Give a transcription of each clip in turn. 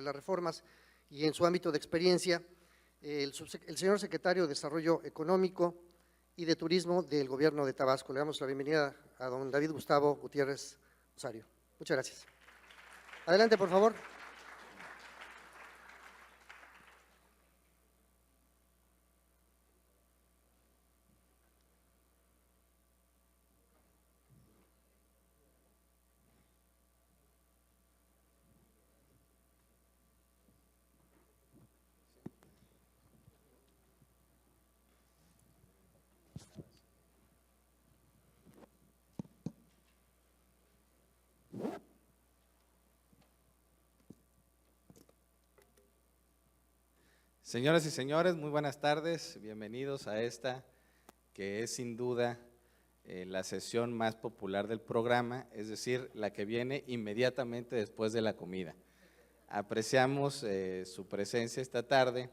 las reformas y en su ámbito de experiencia, el señor secretario de Desarrollo Económico y de Turismo del Gobierno de Tabasco. Le damos la bienvenida a don David Gustavo Gutiérrez Osario. Muchas gracias. Adelante, por favor. Señoras y señores, muy buenas tardes, bienvenidos a esta que es sin duda la sesión más popular del programa, es decir, la que viene inmediatamente después de la comida. Apreciamos su presencia esta tarde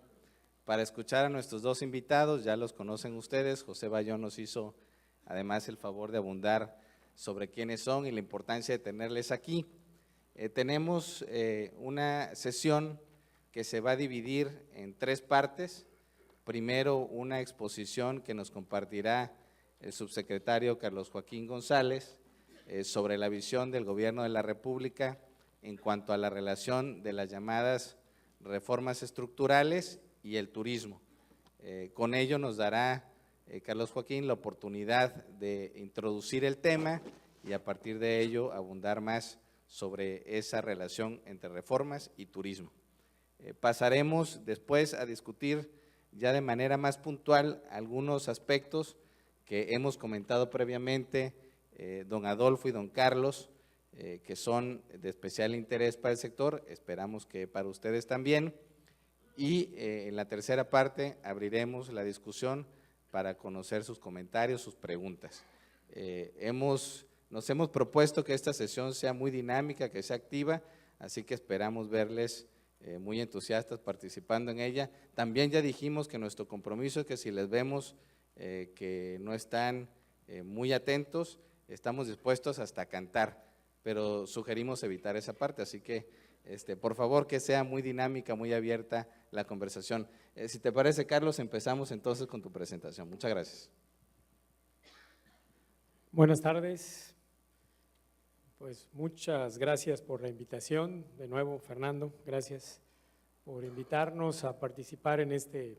para escuchar a nuestros dos invitados, ya los conocen ustedes. José Bayón nos hizo además el favor de abundar sobre quiénes son y la importancia de tenerles aquí. Tenemos una sesión que se va a dividir en tres partes. Primero, una exposición que nos compartirá el subsecretario Carlos Joaquín González sobre la visión del Gobierno de la República en cuanto a la relación de las llamadas reformas estructurales y el turismo. Con ello nos dará Carlos Joaquín la oportunidad de introducir el tema y a partir de ello abundar más sobre esa relación entre reformas y turismo. Pasaremos después a discutir ya de manera más puntual algunos aspectos que hemos comentado previamente don Adolfo y don Carlos, que son de especial interés para el sector, esperamos que para ustedes también, y en la tercera parte abriremos la discusión para conocer sus comentarios, sus preguntas. Nos hemos propuesto que esta sesión sea muy dinámica, que sea activa, así que esperamos verles muy entusiastas participando en ella. También ya dijimos que nuestro compromiso es que si les vemos que no están muy atentos, estamos dispuestos hasta a cantar, pero sugerimos evitar esa parte, así que por favor que sea muy dinámica, muy abierta la conversación. Si te parece, Carlos, empezamos entonces con tu presentación. Muchas gracias. Buenas tardes. Pues muchas gracias por la invitación. De nuevo, Fernando, gracias por invitarnos a participar en este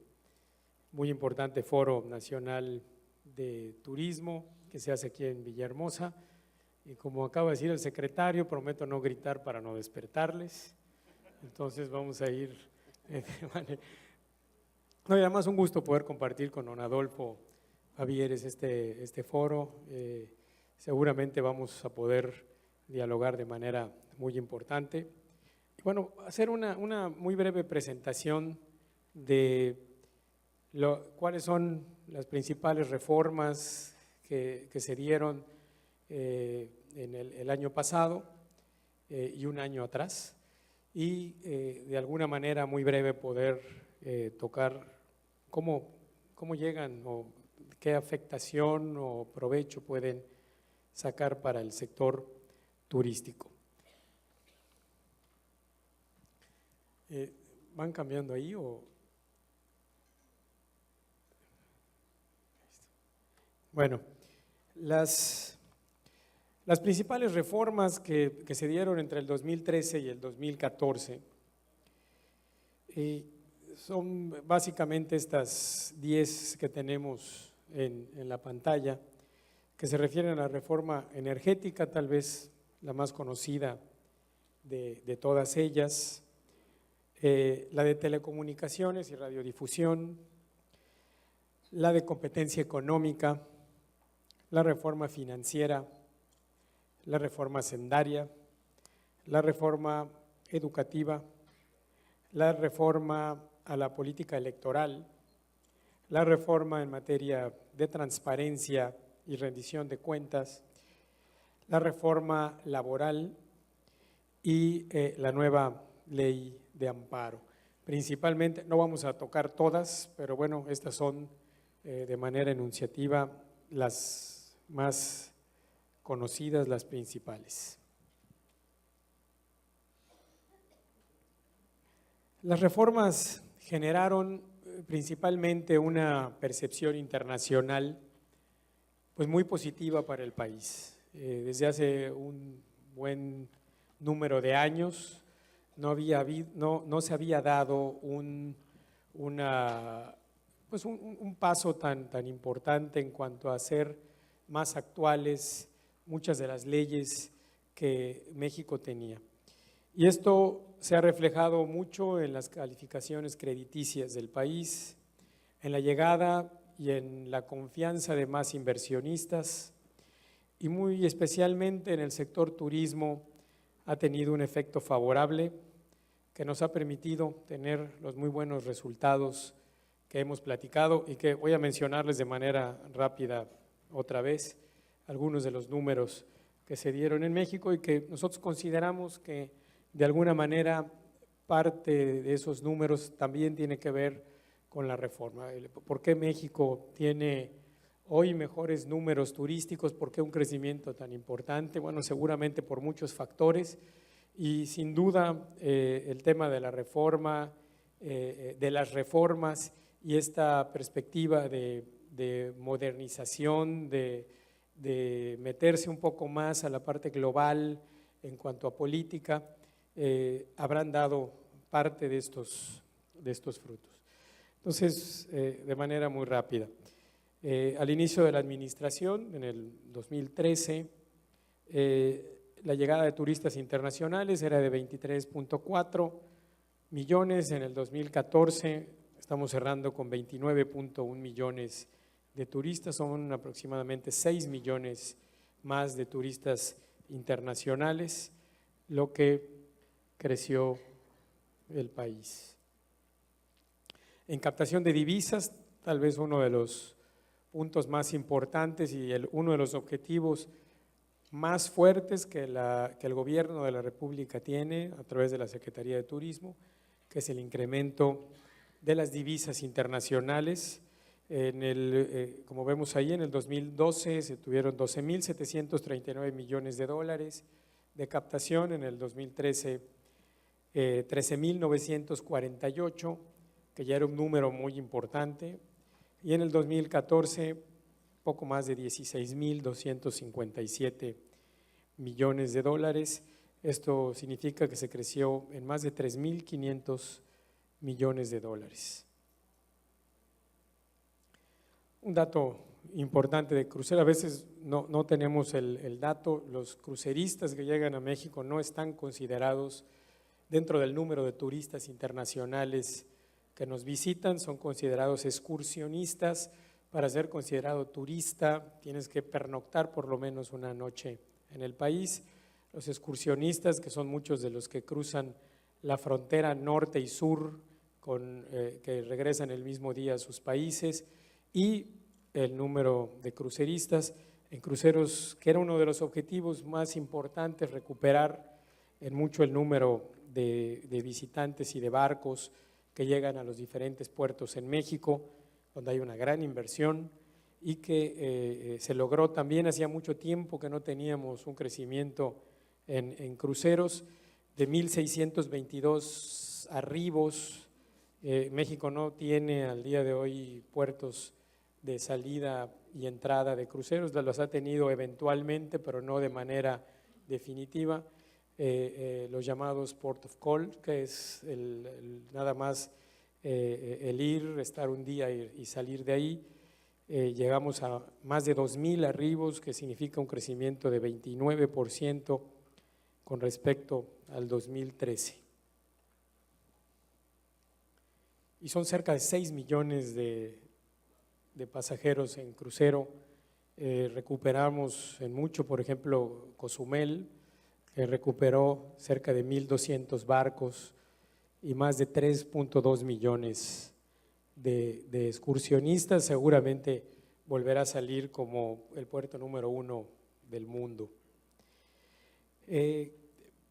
muy importante Foro Nacional de Turismo que se hace aquí en Villahermosa. Y como acaba de decir el secretario, prometo no gritar para no despertarles. Entonces vamos a ir. No, y además un gusto poder compartir con don Adolfo Javieres este foro. Seguramente vamos a poder dialogar de manera muy importante. Bueno, hacer una muy breve presentación de cuáles son las principales reformas que se dieron en el año pasado y un año atrás, y de alguna manera muy breve poder tocar cómo llegan o qué afectación o provecho pueden sacar para el sector turístico. ¿Van cambiando ahí o? Bueno, las principales reformas que se dieron entre el 2013 y el 2014 son básicamente estas 10 que tenemos en la pantalla, que se refieren a la reforma energética, tal vez la más conocida de todas ellas, la de telecomunicaciones y radiodifusión, la de competencia económica, la reforma financiera, la reforma hacendaria, la reforma educativa, la reforma a la política electoral, la reforma en materia de transparencia y rendición de cuentas, la reforma laboral y la nueva ley de amparo. Principalmente, no vamos a tocar todas, pero bueno, estas son de manera enunciativa las más conocidas, las principales. Las reformas generaron principalmente una percepción internacional pues muy positiva para el país. Desde hace un buen número de años no se había dado un paso tan importante en cuanto a hacer más actuales muchas de las leyes que México tenía. Y esto se ha reflejado mucho en las calificaciones crediticias del país, en la llegada y en la confianza de más inversionistas, y muy especialmente en el sector turismo ha tenido un efecto favorable que nos ha permitido tener los muy buenos resultados que hemos platicado y que voy a mencionarles de manera rápida otra vez algunos de los números que se dieron en México y que nosotros consideramos que de alguna manera parte de esos números también tiene que ver con la reforma. ¿Por qué México tiene hoy mejores números turísticos? ¿Por qué un crecimiento tan importante? Bueno, seguramente por muchos factores y sin duda el tema de la reforma, de las reformas y esta perspectiva de modernización, de meterse un poco más a la parte global en cuanto a política, habrán dado parte de estos frutos. Entonces, de manera muy rápida, al inicio de la administración, en el 2013, la llegada de turistas internacionales era de 23.4 millones, en el 2014 estamos cerrando con 29.1 millones de turistas, son aproximadamente 6 millones más de turistas internacionales, lo que creció el país. En captación de divisas, tal vez uno de los puntos más importantes y uno de los objetivos más fuertes que el gobierno de la República tiene a través de la Secretaría de Turismo, que es el incremento de las divisas internacionales. Como vemos ahí, en el 2012 se tuvieron 12.739 millones de dólares de captación, en el 2013 13.948, que ya era un número muy importante, y en el 2014 poco más de 16.257 millones de dólares. Esto significa que se creció en más de 3.500 millones de dólares. Un dato importante de crucero, a veces no tenemos el dato, los cruceristas que llegan a México no están considerados dentro del número de turistas internacionales que nos visitan, son considerados excursionistas. Para ser considerado turista tienes que pernoctar por lo menos una noche en el país. Los excursionistas, que son muchos de los que cruzan la frontera norte y sur, que regresan el mismo día a sus países, y el número de cruceristas en cruceros, que era uno de los objetivos más importantes, recuperar en mucho el número de visitantes y de barcos que llegan a los diferentes puertos en México, donde hay una gran inversión y que se logró también. Hacía mucho tiempo que no teníamos un crecimiento en cruceros, de 1.622 arribos. México no tiene al día de hoy puertos de salida y entrada de cruceros, los ha tenido eventualmente, pero no de manera definitiva. Los llamados Port of Call, que es nada más el ir, estar un día y salir de ahí. Llegamos a más de 2.000 arribos, que significa un crecimiento de 29% con respecto al 2013. Y son cerca de 6 millones de pasajeros en crucero. Recuperamos en mucho, por ejemplo, Cozumel, que recuperó cerca de 1.200 barcos y más de 3.2 millones de excursionistas. Seguramente volverá a salir como el puerto número 1 del mundo.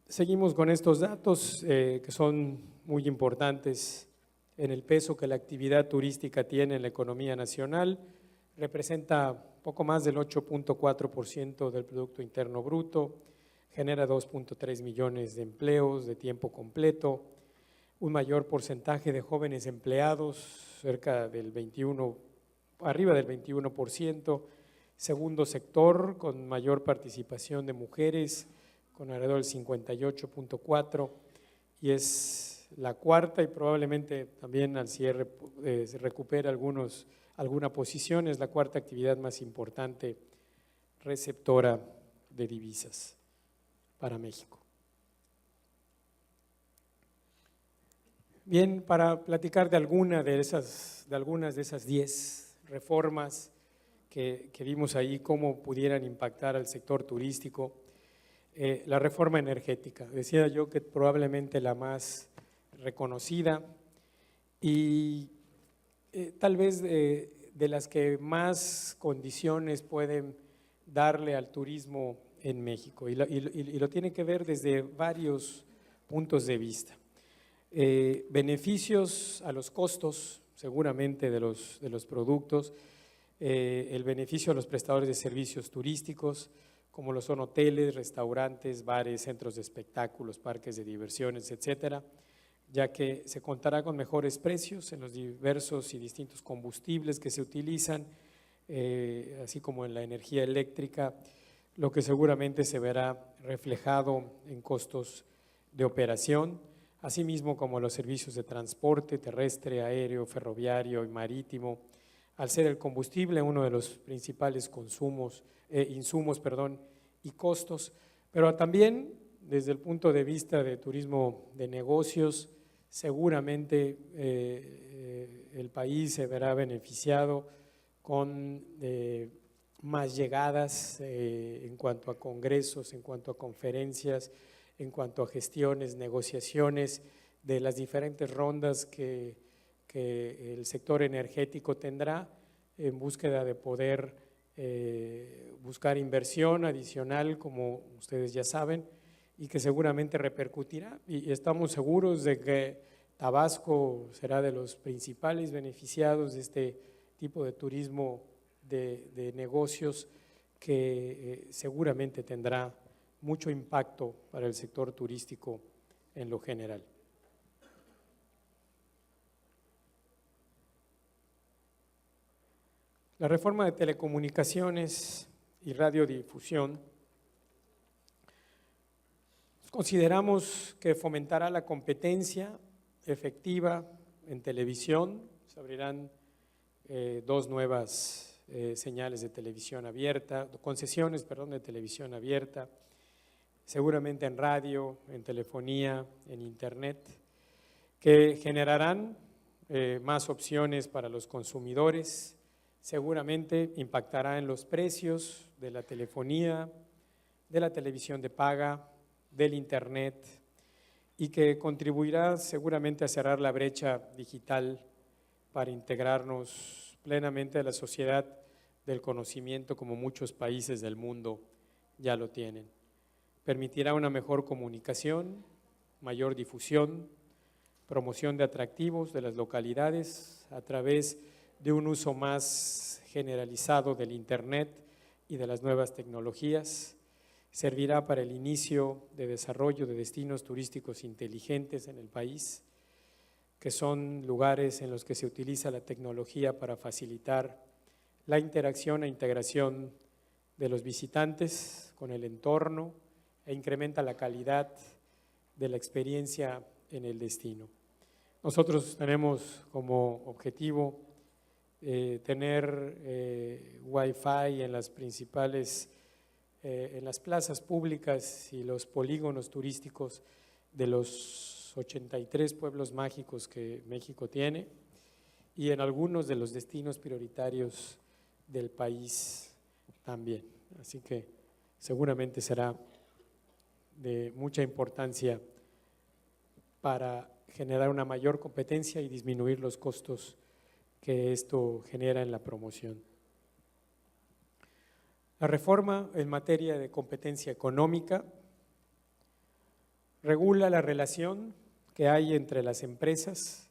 Seguimos con estos datos que son muy importantes en el peso que la actividad turística tiene en la economía nacional. Representa poco más del 8.4% del Producto Interno Bruto, genera 2.3 millones de empleos de tiempo completo, un mayor porcentaje de jóvenes empleados, cerca del 21, arriba del 21%, segundo sector con mayor participación de mujeres, con alrededor del 58.4%, y es la cuarta y probablemente también al cierre se recupera alguna posición, es la cuarta actividad más importante receptora de divisas para México. Bien, para platicar de algunas de esas 10 reformas que vimos ahí, cómo pudieran impactar al sector turístico. La reforma energética, decía yo que probablemente la más reconocida y tal vez de las que más condiciones pueden darle al turismo en México, y lo tiene que ver desde varios puntos de vista. Beneficios a los costos, seguramente de los productos, el beneficio a los prestadores de servicios turísticos, como lo son hoteles, restaurantes, bares, centros de espectáculos, parques de diversiones, etcétera, ya que se contará con mejores precios en los diversos y distintos combustibles que se utilizan, así como en la energía eléctrica, lo que seguramente se verá reflejado en costos de operación, asimismo como los servicios de transporte terrestre, aéreo, ferroviario y marítimo, al ser el combustible uno de los principales insumos y costos, pero también desde el punto de vista de turismo de negocios, seguramente el país se verá beneficiado con más llegadas en cuanto a congresos, en cuanto a conferencias, en cuanto a gestiones, negociaciones de las diferentes rondas que el sector energético tendrá en búsqueda de poder buscar inversión adicional, como ustedes ya saben, y que seguramente repercutirá. Y estamos seguros de que Tabasco será de los principales beneficiados de este tipo de turismo de negocios que seguramente tendrá mucho impacto para el sector turístico en lo general. La reforma de telecomunicaciones y radiodifusión, consideramos que fomentará la competencia efectiva en televisión. Se abrirán 2 nuevas señales de televisión abierta, concesiones, de televisión abierta, seguramente en radio, en telefonía, en internet, que generarán más opciones para los consumidores. Seguramente impactará en los precios de la telefonía, de la televisión de paga, del internet, y que contribuirá seguramente a cerrar la brecha digital para integrarnos plenamente a la sociedad del conocimiento, como muchos países del mundo ya lo tienen. Permitirá una mejor comunicación, mayor difusión, promoción de atractivos de las localidades a través de un uso más generalizado del internet y de las nuevas tecnologías. Servirá para el inicio de desarrollo de destinos turísticos inteligentes en el país, que son lugares en los que se utiliza la tecnología para facilitar la interacción e integración de los visitantes con el entorno e incrementa la calidad de la experiencia en el destino. Nosotros tenemos como objetivo tener Wi-Fi en las principales, en las plazas públicas y los polígonos turísticos de los 83 pueblos mágicos que México tiene y en algunos de los destinos prioritarios del país también. Así que seguramente será de mucha importancia para generar una mayor competencia y disminuir los costos que esto genera en la promoción. La reforma en materia de competencia económica regula la relación que hay entre las empresas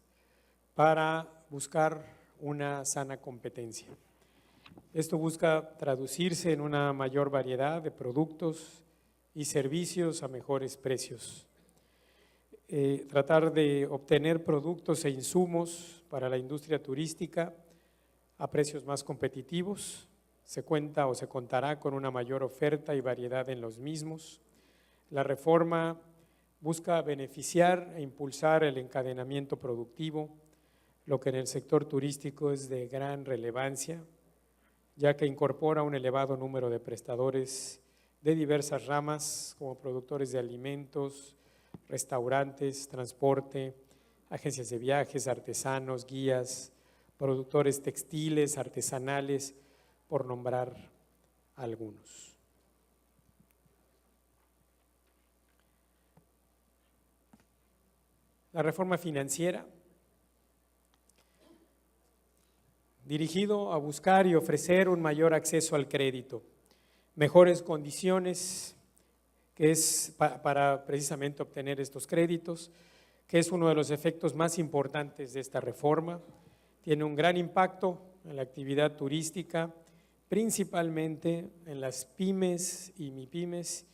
para buscar una sana competencia. Esto busca traducirse en una mayor variedad de productos y servicios a mejores precios. tratar de obtener productos e insumos para la industria turística a precios más competitivos. Se cuenta o se contará con una mayor oferta y variedad en los mismos. La reforma busca beneficiar e impulsar el encadenamiento productivo, lo que en el sector turístico es de gran relevancia, ya que incorpora un elevado número de prestadores de diversas ramas, como productores de alimentos, restaurantes, transporte, agencias de viajes, artesanos, guías, productores textiles, artesanales, por nombrar algunos. La reforma financiera, dirigido a buscar y ofrecer un mayor acceso al crédito, mejores condiciones, que es para precisamente obtener estos créditos, que es uno de los efectos más importantes de esta reforma. Tiene un gran impacto en la actividad turística, principalmente en las pymes y mipymes,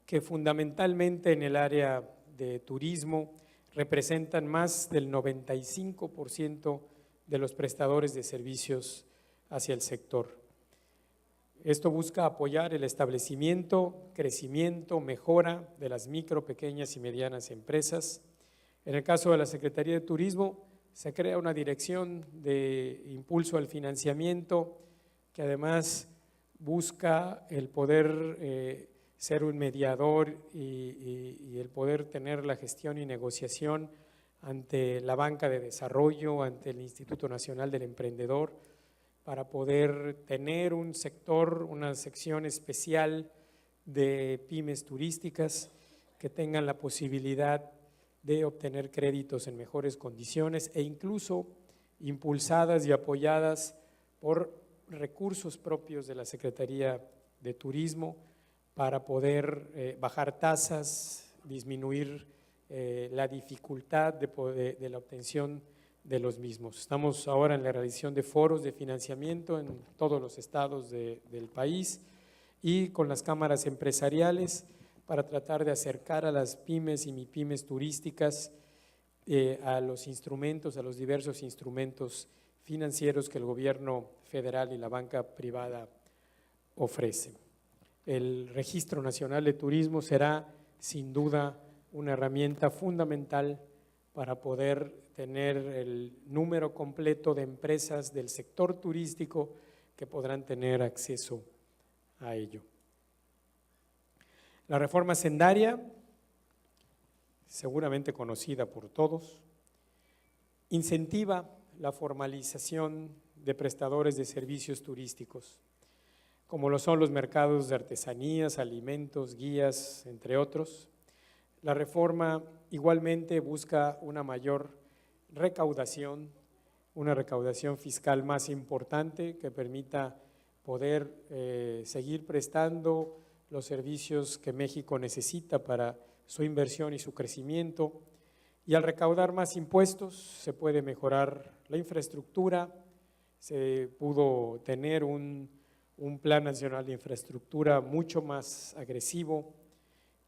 que fundamentalmente en el área de turismo representan más del 95% de los prestadores de servicios hacia el sector. Esto busca apoyar el establecimiento, crecimiento, mejora de las micro, pequeñas y medianas empresas. En el caso de la Secretaría de Turismo, se crea una dirección de impulso al financiamiento que además busca el poder ser un mediador y el poder tener la gestión y negociación ante la banca de desarrollo, ante el Instituto Nacional del Emprendedor, para poder tener un sector, una sección especial de pymes turísticas que tengan la posibilidad de obtener créditos en mejores condiciones e incluso impulsadas y apoyadas por recursos propios de la Secretaría de Turismo para poder bajar tasas, disminuir la dificultad de la obtención de los mismos. Estamos ahora en la realización de foros de financiamiento en todos los estados del país y con las cámaras empresariales para tratar de acercar a las pymes y mipymes turísticas a los instrumentos, a los diversos instrumentos financieros que el gobierno federal y la banca privada ofrecen. El Registro Nacional de Turismo será sin duda una herramienta fundamental para poder tener el número completo de empresas del sector turístico que podrán tener acceso a ello. La reforma hacendaria, seguramente conocida por todos, incentiva la formalización de prestadores de servicios turísticos, como lo son los mercados de artesanías, alimentos, guías, entre otros. La reforma igualmente busca una mayor recaudación, una recaudación fiscal más importante que permita poder seguir prestando los servicios que México necesita para su inversión y su crecimiento. Y al recaudar más impuestos se puede mejorar la infraestructura, se pudo tener un Plan Nacional de Infraestructura mucho más agresivo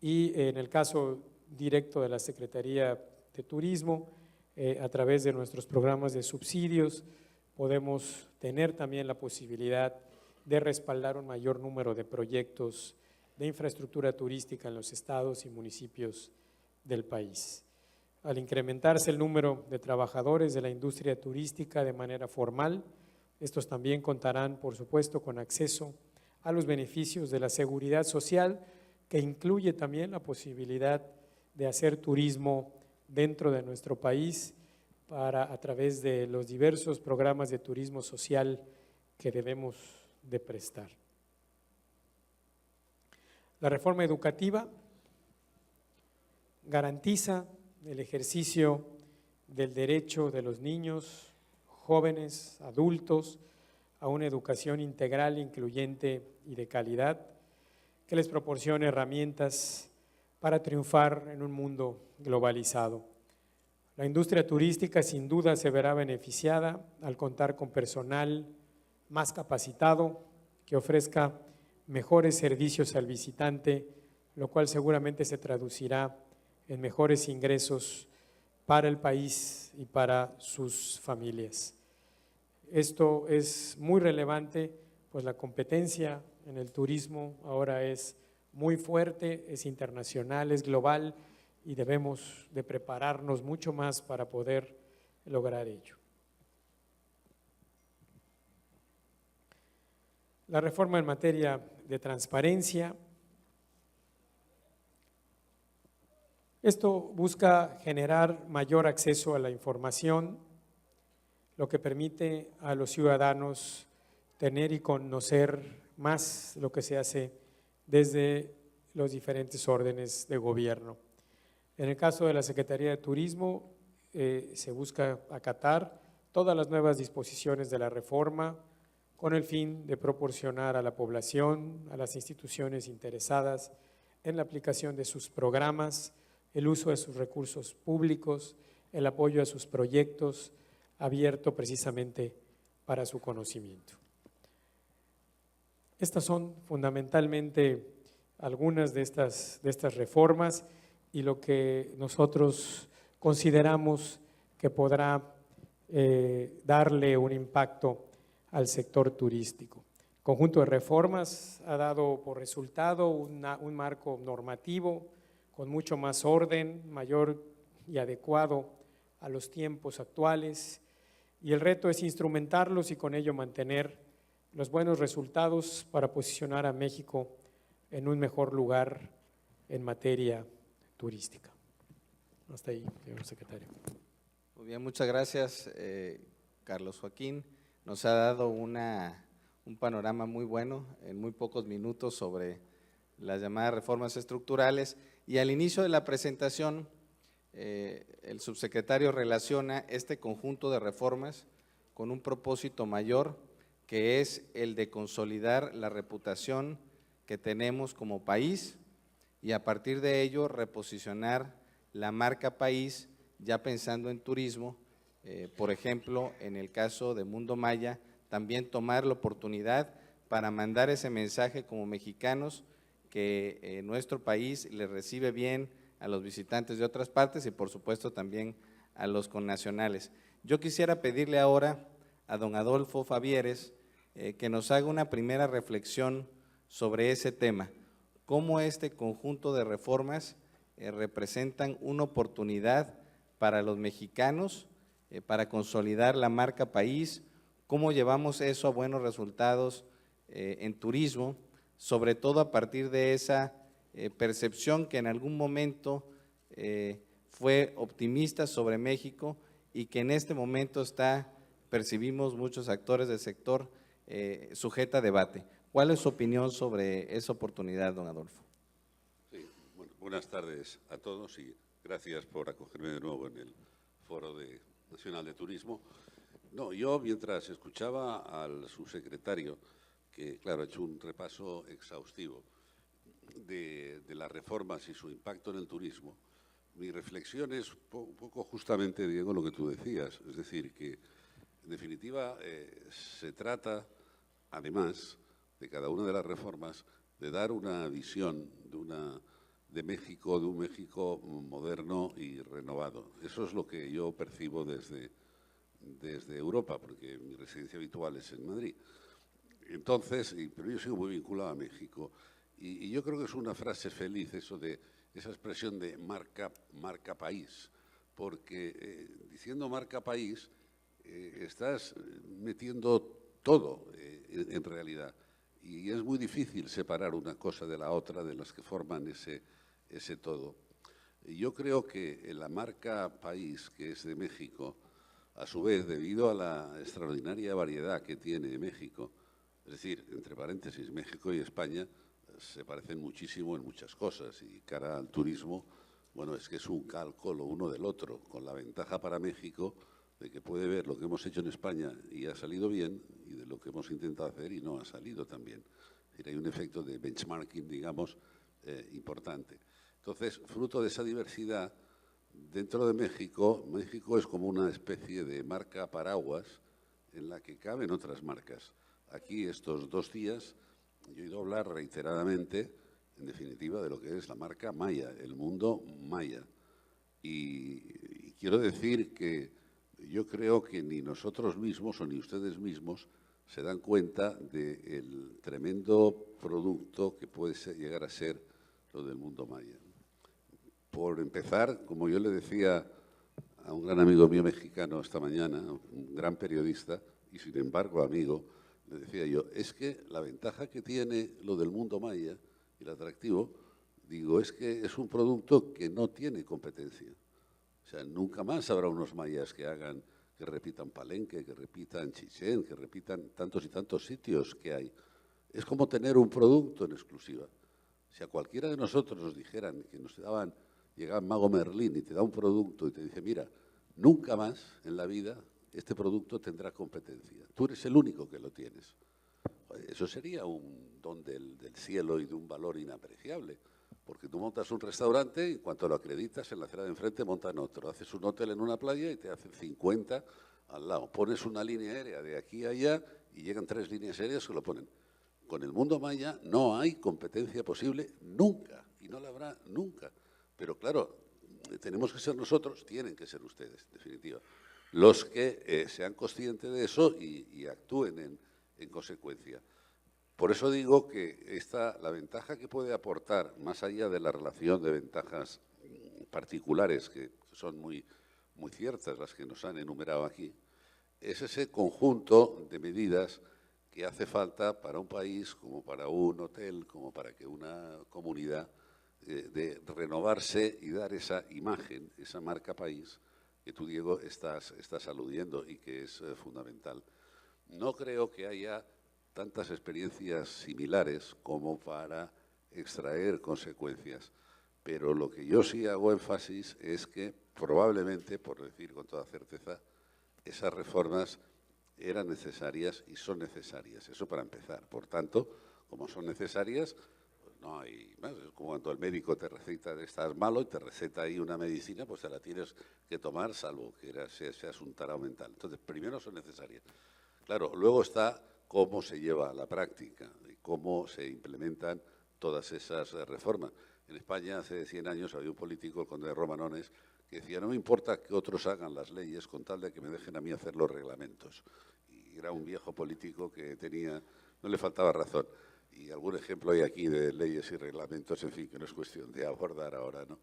y en el caso directo de la Secretaría de Turismo, a través de nuestros programas de subsidios, podemos tener también la posibilidad de respaldar un mayor número de proyectos de infraestructura turística en los estados y municipios del país. Al incrementarse el número de trabajadores de la industria turística de manera formal, estos también contarán, por supuesto, con acceso a los beneficios de la seguridad social, que incluye también la posibilidad de hacer turismo dentro de nuestro país a través de los diversos programas de turismo social que debemos de prestar. La reforma educativa garantiza el ejercicio del derecho de los niños, jóvenes, adultos, a una educación integral, incluyente y de calidad, que les proporcione herramientas para triunfar en un mundo globalizado. La industria turística sin duda se verá beneficiada al contar con personal más capacitado que ofrezca mejores servicios al visitante, lo cual seguramente se traducirá en mejores ingresos para el país y para sus familias. Esto es muy relevante, pues la competencia en el turismo ahora es muy fuerte, es internacional, es global y debemos de prepararnos mucho más para poder lograr ello. La reforma en materia de transparencia. Esto busca generar mayor acceso a la información, lo que permite a los ciudadanos tener y conocer más lo que se hace desde los diferentes órdenes de gobierno. En el caso de la Secretaría de Turismo, se busca acatar todas las nuevas disposiciones de la reforma con el fin de proporcionar a la población, a las instituciones interesadas en la aplicación de sus programas, el uso de sus recursos públicos, el apoyo a sus proyectos, abierto precisamente para su conocimiento. Estas son fundamentalmente algunas de estas reformas y lo que nosotros consideramos que podrá darle un impacto al sector turístico. El conjunto de reformas ha dado por resultado un marco normativo con mucho más orden, mayor y adecuado a los tiempos actuales, y el reto es instrumentarlos y con ello mantener los buenos resultados para posicionar a México en un mejor lugar en materia turística. Hasta ahí, señor secretario. Muy bien, muchas gracias, Carlos Joaquín. Nos ha dado un panorama muy bueno en muy pocos minutos sobre las llamadas reformas estructurales, y al inicio de la presentación el subsecretario relaciona este conjunto de reformas con un propósito mayor, que es el de consolidar la reputación que tenemos como país y a partir de ello reposicionar la marca país, ya pensando en turismo. Por ejemplo, en el caso de Mundo Maya, también tomar la oportunidad para mandar ese mensaje como mexicanos que nuestro país le recibe bien a los visitantes de otras partes y por supuesto también a los connacionales. Yo quisiera pedirle ahora a don Adolfo Fabieres que nos haga una primera reflexión sobre ese tema, cómo este conjunto de reformas representan una oportunidad para los mexicanos, para consolidar la marca país, cómo llevamos eso a buenos resultados en turismo, sobre todo a partir de esa percepción que en algún momento fue optimista sobre México y que en este momento percibimos muchos actores del sector sujeta a debate. ¿Cuál es su opinión sobre esa oportunidad, don Adolfo? Sí, bueno, buenas tardes a todos y gracias por acogerme de nuevo en el Foro Nacional de Turismo. No, yo mientras escuchaba al subsecretario, que claro, ha hecho un repaso exhaustivo de las reformas y su impacto en el turismo, mi reflexión es un poco justamente, Diego, lo que tú decías, es decir, que en definitiva se trata, además de cada una de las reformas, de dar una visión de México, de un México moderno y renovado. Eso es lo que yo percibo desde Europa, porque mi residencia habitual es en Madrid. Entonces, pero yo sigo muy vinculado a México y yo creo que es una frase feliz eso de esa expresión de marca país, porque diciendo marca país estás metiendo todo en realidad y es muy difícil separar una cosa de la otra, de las que forman ese todo. Yo creo que la marca país, que es de México, a su vez, debido a la extraordinaria variedad que tiene México, es decir, entre paréntesis, México y España se parecen muchísimo en muchas cosas y cara al turismo, bueno, es que es un calco lo uno del otro, con la ventaja para México de que puede ver lo que hemos hecho en España y ha salido bien y de lo que hemos intentado hacer y no ha salido tan bien. Es decir, hay un efecto de benchmarking, digamos, importante. Entonces, fruto de esa diversidad, dentro de México, México es como una especie de marca paraguas en la que caben otras marcas. Aquí estos 2 días yo he oído hablar reiteradamente, en definitiva, de lo que es la marca Maya, el mundo Maya. Y quiero decir que yo creo que ni nosotros mismos o ni ustedes mismos se dan cuenta del tremendo producto que puede llegar a ser lo del mundo maya. Por empezar, como yo le decía a un gran amigo mío mexicano esta mañana, un gran periodista y sin embargo amigo, le decía yo, es que la ventaja que tiene lo del mundo maya y el atractivo, digo, es que es un producto que no tiene competencia. O sea, nunca más habrá unos mayas que repitan Palenque, que repitan Chichén, que repitan tantos y tantos sitios que hay. Es como tener un producto en exclusiva. Si a cualquiera de nosotros nos dijeran que llegaba Mago Merlín y te da un producto y te dice, mira, nunca más en la vida este producto tendrá competencia. Tú eres el único que lo tienes. Eso sería un don del cielo y de un valor inapreciable. Porque tú montas un restaurante y en cuanto lo acreditas, en la acera de enfrente montan otro. Haces un hotel en una playa y te hacen 50 al lado. Pones una línea aérea de aquí a allá y llegan 3 líneas aéreas que lo ponen. Con el mundo maya no hay competencia posible nunca y no la habrá nunca. Pero claro, tenemos que ser nosotros, tienen que ser ustedes, en definitiva, los que sean conscientes de eso y actúen en consecuencia. Por eso digo que la ventaja que puede aportar, más allá de la relación de ventajas particulares, que son muy, muy ciertas las que nos han enumerado aquí, es ese conjunto de medidas que hace falta para un país, como para un hotel, como para que una comunidad, de renovarse y dar esa imagen, esa marca país que tú, Diego, estás aludiendo y que es fundamental. No creo que haya tantas experiencias similares como para extraer consecuencias, pero lo que yo sí hago énfasis es que probablemente, por decir con toda certeza, esas reformas eran necesarias y son necesarias, eso para empezar. Por tanto, como son necesarias, pues no hay más. Es como cuando el médico te receta, estás malo y te receta ahí una medicina, pues te la tienes que tomar, salvo que seas un tarao mental. Entonces, primero son necesarias. Claro, luego está cómo se lleva a la práctica y cómo se implementan todas esas reformas. En España hace 100 años había un político, el conde de Romanones, que decía, no me importa que otros hagan las leyes con tal de que me dejen a mí hacer los reglamentos. Y era un viejo político que no le faltaba razón. Y algún ejemplo hay aquí de leyes y reglamentos, en fin, que no es cuestión de abordar ahora, ¿no?,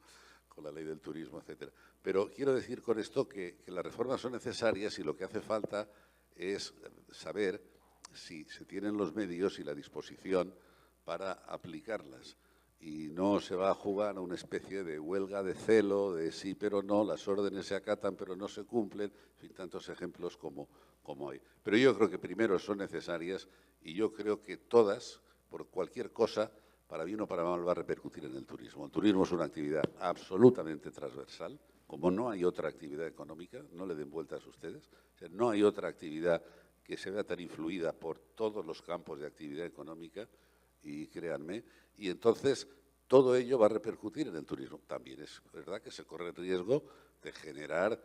con la ley del turismo, etcétera. Pero quiero decir con esto que las reformas son necesarias y lo que hace falta es saber si se tienen los medios y la disposición para aplicarlas. Y no se va a jugar a una especie de huelga de celo, de sí pero no, las órdenes se acatan pero no se cumplen, en fin, tantos ejemplos como hay. Pero yo creo que primero son necesarias y yo creo que todas, por cualquier cosa, para bien o para mal, va a repercutir en el turismo. El turismo es una actividad absolutamente transversal, como no hay otra actividad económica, no le den vueltas a ustedes, o sea, no hay otra actividad que se vea tan influida por todos los campos de actividad económica, y créanme, y entonces todo ello va a repercutir en el turismo. También es verdad que se corre el riesgo de generar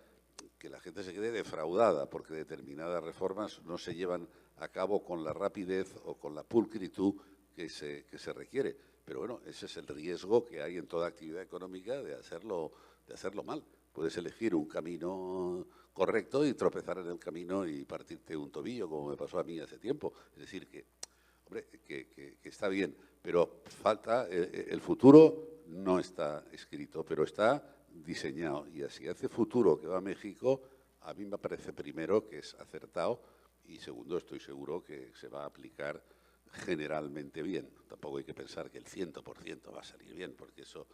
que la gente se quede defraudada porque determinadas reformas no se llevan a cabo con la rapidez o con la pulcritud que se requiere. Pero bueno, ese es el riesgo que hay en toda actividad económica de hacerlo mal. Puedes elegir un camino correcto y tropezar en el camino y partirte un tobillo, como me pasó a mí hace tiempo. Es decir, que está bien, pero falta, el futuro no está escrito, pero está diseñado. Y así hace futuro que va a México, a mí me parece primero que es acertado y segundo estoy seguro que se va a aplicar generalmente bien. Tampoco hay que pensar que el 100% va a salir bien, porque eso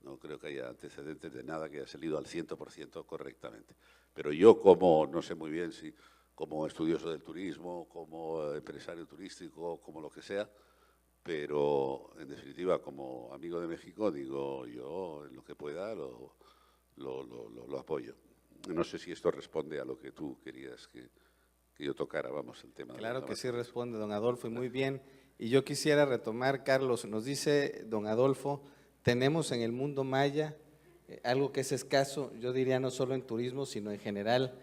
no creo que haya antecedentes de nada que haya salido al 100% correctamente. Pero yo, como no sé muy bien si como estudioso del turismo, como empresario turístico, como lo que sea, pero en definitiva como amigo de México digo yo en lo que pueda lo apoyo. No sé si esto responde a lo que tú querías que yo tocara, vamos, el tema. Claro que sí responde, don Adolfo, y muy bien. Y yo quisiera retomar, Carlos, nos dice don Adolfo, tenemos en el mundo maya algo que es escaso, yo diría no solo en turismo, sino en general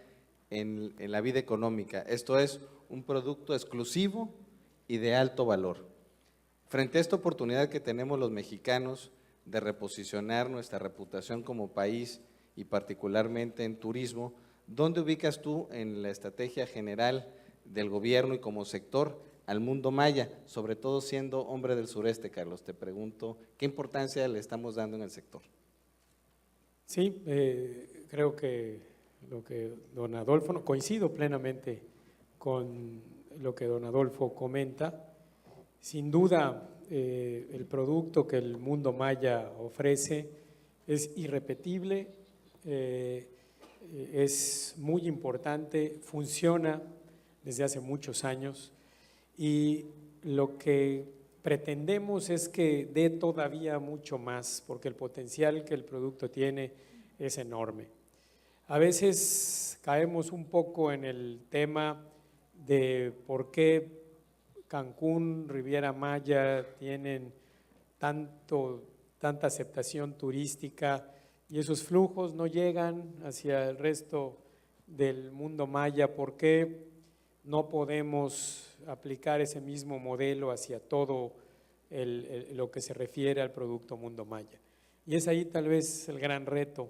en la vida económica. Esto es un producto exclusivo y de alto valor. Frente a esta oportunidad que tenemos los mexicanos de reposicionar nuestra reputación como país y particularmente en turismo, ¿dónde ubicas tú en la estrategia general del gobierno y como sector al mundo maya, sobre todo siendo hombre del sureste, Carlos? Te pregunto, ¿qué importancia le estamos dando en el sector? Sí, creo que lo que don Adolfo, no, coincido plenamente con lo que don Adolfo comenta. Sin duda, el producto que el mundo maya ofrece es irrepetible, es muy importante, funciona desde hace muchos años y lo que pretendemos es que dé todavía mucho más, porque el potencial que el producto tiene es enorme. A veces caemos un poco en el tema de por qué Cancún, Riviera Maya tienen tanta aceptación turística y esos flujos no llegan hacia el resto del mundo maya. ¿Por qué no podemos aplicar ese mismo modelo hacia todo lo que se refiere al producto mundo maya? Y es ahí tal vez el gran reto,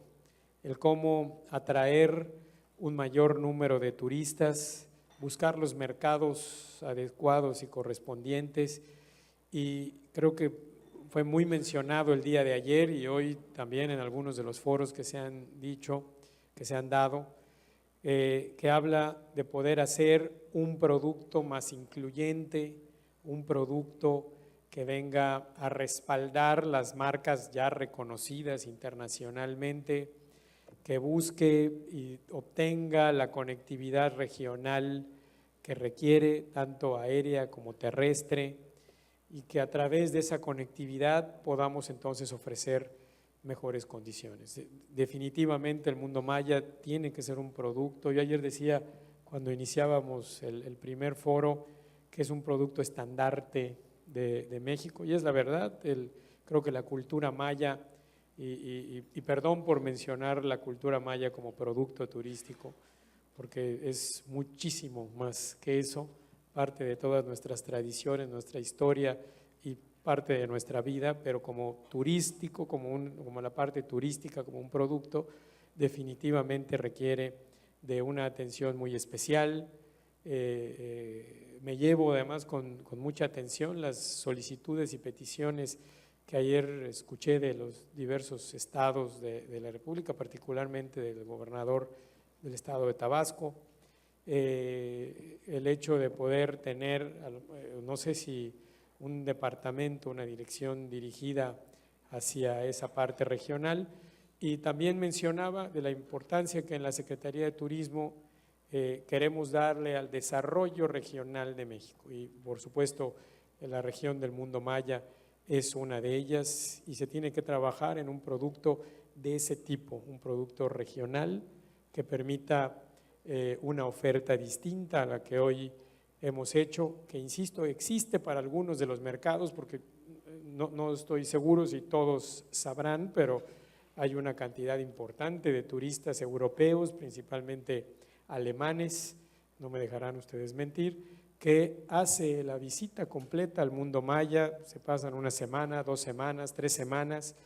el cómo atraer un mayor número de turistas, buscar los mercados adecuados y correspondientes, y creo que fue muy mencionado el día de ayer y hoy también en algunos de los foros que se han dicho, que se han dado, que habla de poder hacer un producto más incluyente, un producto que venga a respaldar las marcas ya reconocidas internacionalmente, que busque y obtenga la conectividad regional que requiere, tanto aérea como terrestre, y que a través de esa conectividad podamos entonces ofrecer mejores condiciones. Definitivamente el mundo maya tiene que ser un producto. Yo ayer decía, cuando iniciábamos el primer foro, que es un producto estandarte de México, y es la verdad. Creo que la cultura maya, y perdón por mencionar la cultura maya como producto turístico, porque es muchísimo más que eso, parte de todas nuestras tradiciones, nuestra historia y parte de nuestra vida, pero como turístico, como la parte turística, como un producto, definitivamente requiere de una atención muy especial. Me llevo además con mucha atención las solicitudes y peticiones que ayer escuché de los diversos estados de la República, particularmente del gobernador del estado de Tabasco. El hecho de poder tener, no sé si un departamento, una dirección dirigida hacia esa parte regional, y también mencionaba de la importancia que en la Secretaría de Turismo queremos darle al desarrollo regional de México, y por supuesto la región del mundo maya es una de ellas, y se tiene que trabajar en un producto de ese tipo, un producto regional que permita una oferta distinta a la que hoy hemos hecho, que insisto, existe para algunos de los mercados, porque no estoy seguro si todos sabrán, pero hay una cantidad importante de turistas europeos, principalmente alemanes, no me dejarán ustedes mentir, que hace la visita completa al mundo maya, se pasan una semana, 2 semanas, 3 semanas,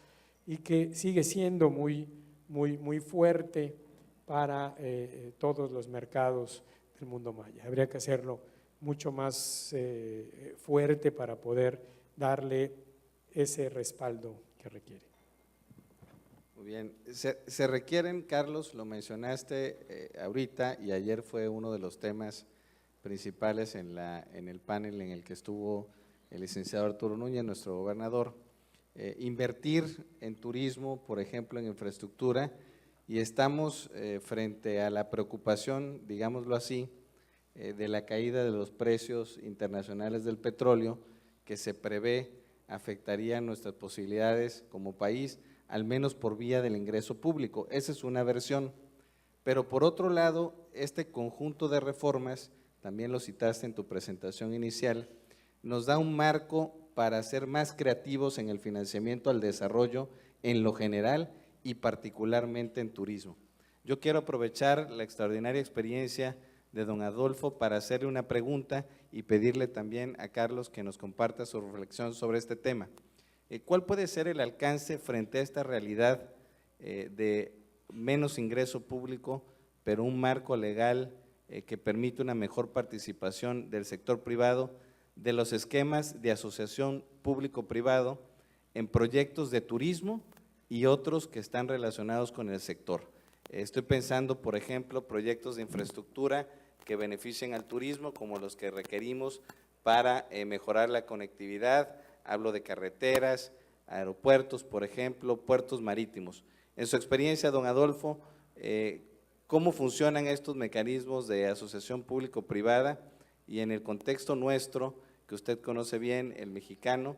y que sigue siendo muy fuerte para todos los mercados del mundo maya. Habría que hacerlo mucho más fuerte para poder darle ese respaldo que requiere. Muy bien, se requieren, Carlos, lo mencionaste ahorita, y ayer fue uno de los temas principales en el panel en el que estuvo el licenciado Arturo Núñez, nuestro gobernador, invertir en turismo, por ejemplo, en infraestructura, y estamos frente a la preocupación, digámoslo así, de la caída de los precios internacionales del petróleo, que se prevé afectaría nuestras posibilidades como país, al menos por vía del ingreso público. Esa es una versión, pero por otro lado, este conjunto de reformas, también lo citaste en tu presentación inicial, nos da un marco para ser más creativos en el financiamiento al desarrollo en lo general y particularmente en turismo. Yo quiero aprovechar la extraordinaria experiencia de don Adolfo para hacerle una pregunta y pedirle también a Carlos que nos comparta su reflexión sobre este tema. ¿Cuál puede ser el alcance frente a esta realidad de menos ingreso público, pero un marco legal que permite una mejor participación del sector privado, de los esquemas de asociación público-privado en proyectos de turismo y otros que están relacionados con el sector. Estoy pensando, por ejemplo, proyectos de infraestructura que beneficien al turismo, como los que requerimos para mejorar la conectividad. Hablo de carreteras, aeropuertos, por ejemplo, puertos marítimos. En su experiencia, don Adolfo, ¿cómo funcionan estos mecanismos de asociación público-privada? Y en el contexto nuestro, que usted conoce bien, el mexicano,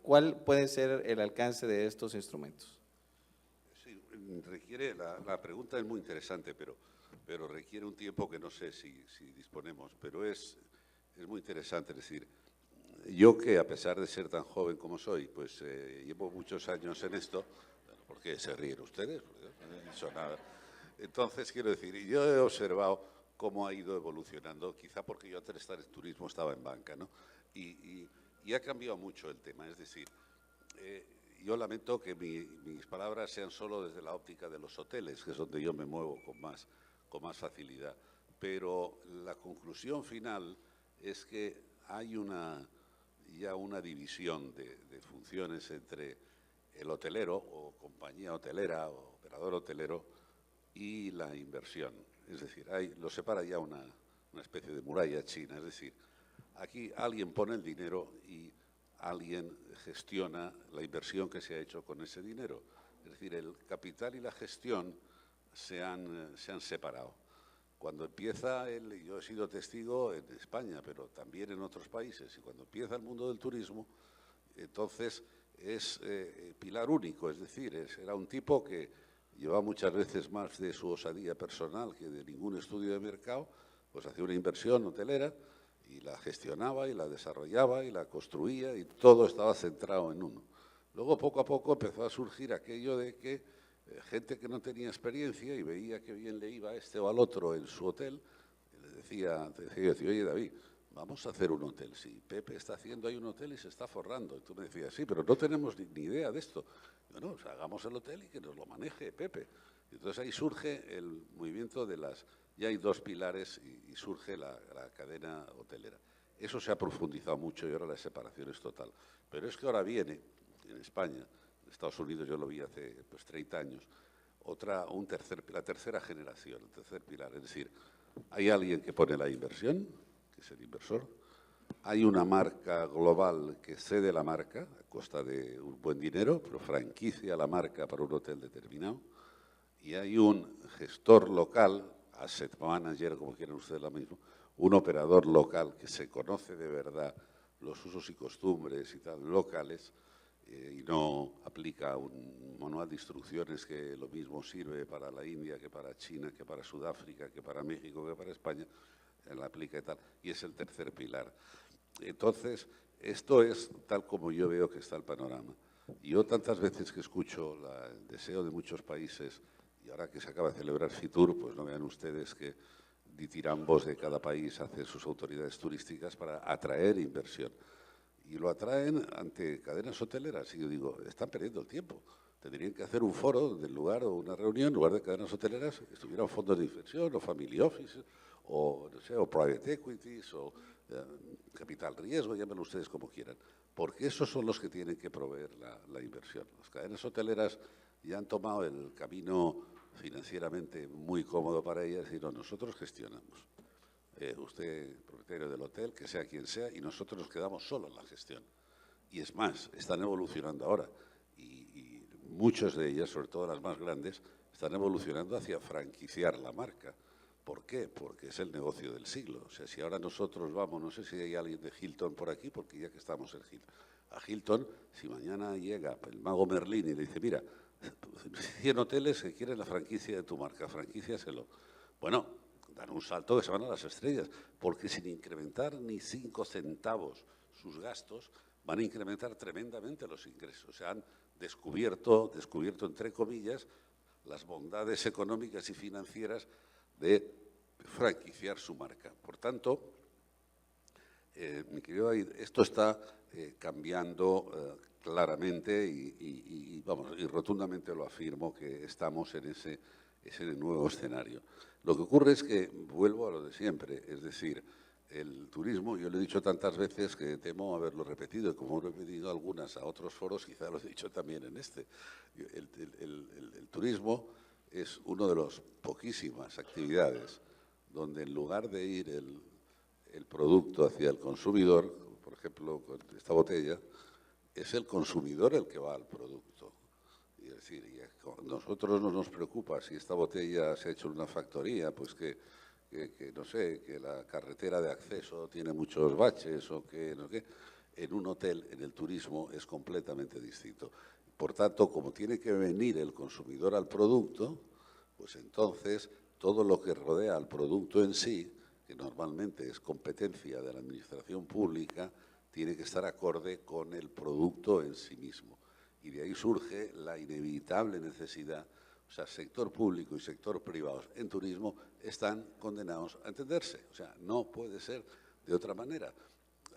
¿cuál puede ser el alcance de estos instrumentos? Sí, requiere, la pregunta es muy interesante, pero requiere un tiempo que no sé si disponemos, pero es muy interesante. Es decir, yo que a pesar de ser tan joven como soy, pues llevo muchos años en esto. ¿Por qué se ríen ustedes? No he dicho nada. Entonces, quiero decir, yo he observado cómo ha ido evolucionando, quizá porque yo antes de estar en turismo estaba en banca, ¿no? Y ha cambiado mucho el tema. Es decir, yo lamento que mis palabras sean solo desde la óptica de los hoteles, que es donde yo me muevo con más facilidad. Pero la conclusión final es que hay ya una división de funciones entre el hotelero o compañía hotelera o operador hotelero y la inversión. Es decir, lo separa ya una especie de muralla china. Es decir, aquí alguien pone el dinero y alguien gestiona la inversión que se ha hecho con ese dinero. Es decir, el capital y la gestión se han separado. Cuando empieza yo he sido testigo en España, pero también en otros países, y cuando empieza el mundo del turismo, entonces es pilar único, es decir, era un tipo que llevaba muchas veces más de su osadía personal que de ningún estudio de mercado, pues hacía una inversión hotelera y la gestionaba y la desarrollaba y la construía y todo estaba centrado en uno. Luego, poco a poco, empezó a surgir aquello de que gente que no tenía experiencia y veía que bien le iba a este o al otro en su hotel, le decía, oye, David, vamos a hacer un hotel. Sí, Pepe está haciendo ahí un hotel y se está forrando. Y tú me decías, sí, pero no tenemos ni idea de esto. Bueno, o sea, hagamos el hotel y que nos lo maneje Pepe. Y entonces ahí surge el movimiento ya hay dos pilares y surge la cadena hotelera. Eso se ha profundizado mucho y ahora la separación es total. Pero es que ahora viene, en España, en Estados Unidos yo lo vi hace 30 años, la tercera generación, el tercer pilar. Es decir, hay alguien que pone la inversión, que es el inversor, hay una marca global que cede la marca a costa de un buen dinero, pero franquicia la marca para un hotel determinado, y hay un gestor local, asset manager, como quieran ustedes lo mismo, un operador local que se conoce de verdad los usos y costumbres y tal locales y no aplica un manual de instrucciones que lo mismo sirve para la India que para China, que para Sudáfrica, que para México, que para España, la aplica y tal, y es el tercer pilar. Entonces, esto es tal como yo veo que está el panorama. Yo tantas veces que escucho el deseo de muchos países, y ahora que se acaba de celebrar Fitur, pues no vean ustedes que ditirambos de cada país hace sus autoridades turísticas para atraer inversión. Y lo atraen ante cadenas hoteleras. Y yo digo, están perdiendo el tiempo. Tendrían que hacer un foro del lugar o una reunión en lugar de cadenas hoteleras, estuvieran fondos de inversión o family office o, no sé, o private equities o capital riesgo, llámenlo ustedes como quieran. Porque esos son los que tienen que proveer la inversión. Las cadenas hoteleras ya han tomado el camino financieramente muy cómodo para ellas y no, nosotros gestionamos. Usted, propietario del hotel, que sea quien sea, y nosotros nos quedamos solos en la gestión. Y es más, están evolucionando ahora. Y muchas de ellas, sobre todo las más grandes, están evolucionando hacia franquiciar la marca. ¿Por qué? Porque es el negocio del siglo. O sea, si ahora nosotros vamos, no sé si hay alguien de Hilton por aquí, porque ya que estamos en Hilton. A Hilton, si mañana llega el mago Merlín y le dice, mira, 100 hoteles que quieren la franquicia de tu marca, franquíciaselo. Bueno, dan un salto que se van a las estrellas, porque sin incrementar ni 5 centavos sus gastos, van a incrementar tremendamente los ingresos. O sea, han descubierto entre comillas, las bondades económicas y financieras de franquiciar su marca. Por tanto, mi querido David, esto está cambiando claramente y rotundamente lo afirmo que estamos en ese nuevo escenario. Lo que ocurre es que vuelvo a lo de siempre, es decir, el turismo, yo lo he dicho tantas veces que temo haberlo repetido, y como he repetido algunas a otros foros, quizá lo he dicho también en este. El turismo es una de las poquísimas actividades donde en lugar de ir el producto hacia el consumidor, por ejemplo, con esta botella, es el consumidor el que va al producto. Es decir, a nosotros no nos preocupa si esta botella se ha hecho en una factoría, pues que no sé, que la carretera de acceso tiene muchos baches o que no sé qué. En un hotel, en el turismo, es completamente distinto. Por tanto, como tiene que venir el consumidor al producto, pues entonces todo lo que rodea al producto en sí, que normalmente es competencia de la administración pública, tiene que estar acorde con el producto en sí mismo. Y de ahí surge la inevitable necesidad, o sea, sector público y sector privado en turismo están condenados a entenderse. O sea, no puede ser de otra manera.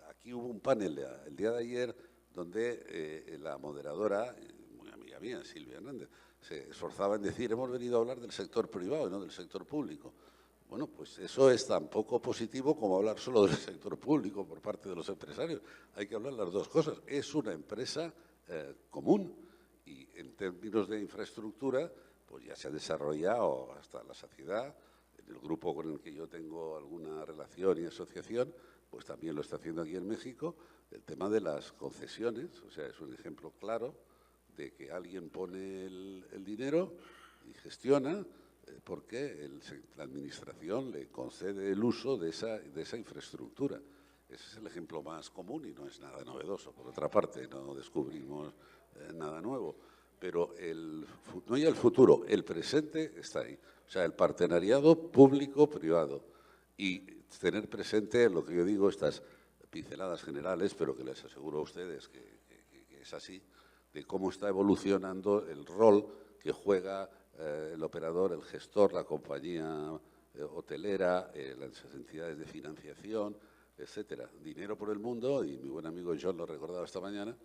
Aquí hubo un panel el día de ayer donde la moderadora, muy amiga mía, Silvia Hernández, se esforzaba en decir, hemos venido a hablar del sector privado y no del sector público. Bueno, pues eso es tan poco positivo como hablar solo del sector público por parte de los empresarios. Hay que hablar las dos cosas. Es una empresa común y en términos de infraestructura, pues ya se ha desarrollado hasta la saciedad. En el grupo con el que yo tengo alguna relación y asociación, pues también lo está haciendo aquí en México, el tema de las concesiones. O sea, es un ejemplo claro de que alguien pone el dinero y gestiona porque la administración le concede el uso de esa infraestructura. Ese es el ejemplo más común y no es nada novedoso. Por otra parte, no descubrimos nada nuevo. Pero no ya el futuro, el presente está ahí. O sea, el partenariado público-privado. Y tener presente lo que yo digo, estas pinceladas generales, pero que les aseguro a ustedes que es así, de cómo está evolucionando el rol que juega el operador, el gestor, la compañía hotelera, las entidades de financiación, etcétera. Dinero por el mundo, y mi buen amigo John lo recordaba esta mañana,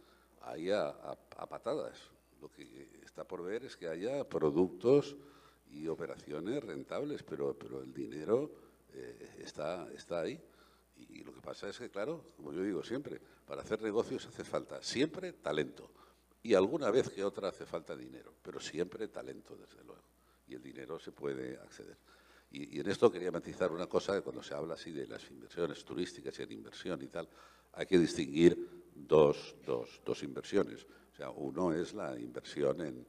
ahí a patadas. Lo que está por ver es que haya productos y operaciones rentables, pero el dinero está ahí. Y lo que pasa es que, claro, como yo digo siempre, para hacer negocios hace falta siempre talento. Y alguna vez que otra hace falta dinero, pero siempre talento, desde luego. Y el dinero se puede acceder. Y en esto quería matizar una cosa, que cuando se habla así de las inversiones turísticas y en inversión y tal, hay que distinguir dos inversiones. O sea, uno es la inversión en